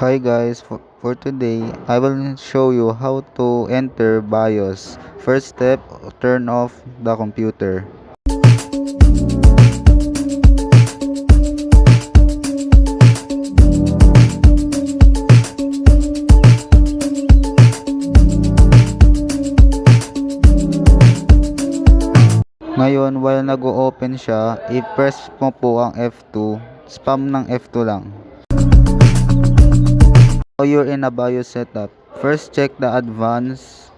Hi guys, for today, I will show you how to enter BIOS. First step, turn off the computer. Ngayon, while nag-o-open siya, i-press mo po ang F2, spam ng F2 lang. Now you're in a BIOS setup. First check the advanced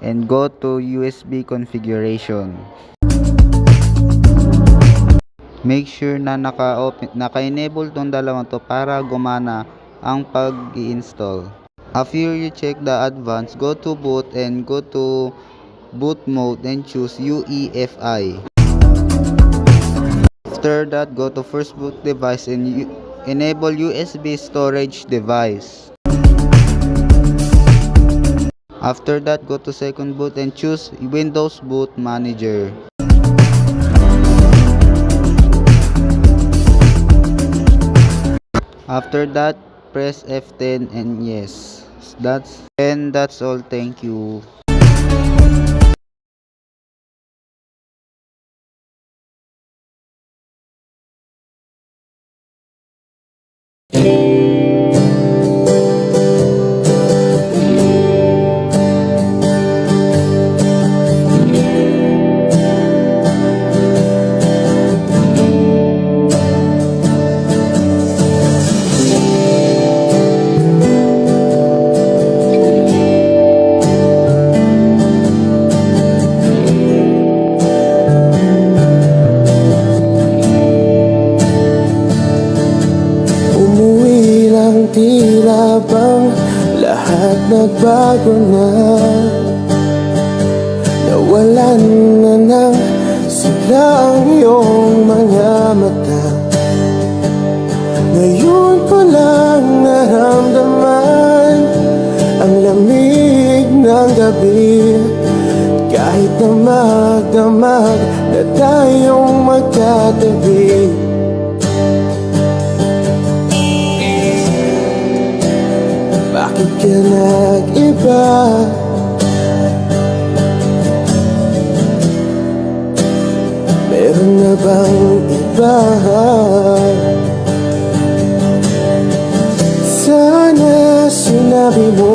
and go to USB configuration. Make sure na naka-enable tong dalawang to para gumana ang pag-i-install. After you check the advanced, go to boot and go to boot mode and choose UEFI. After that, go to first boot device and enable USB storage device. After that, go to second boot and choose Windows Boot Manager. After that, press F10 and yes. That's all. Thank you. Tila bang lahat nagbago na? Nawalan na ng sigla ang iyong mga mata. Ngayon ko lang naramdaman ang lamig ng gabi. Kahit na magdamag na tayong magkatabi. Bakit ka nag-iba? Meron na bang iba? Sana sinabi mo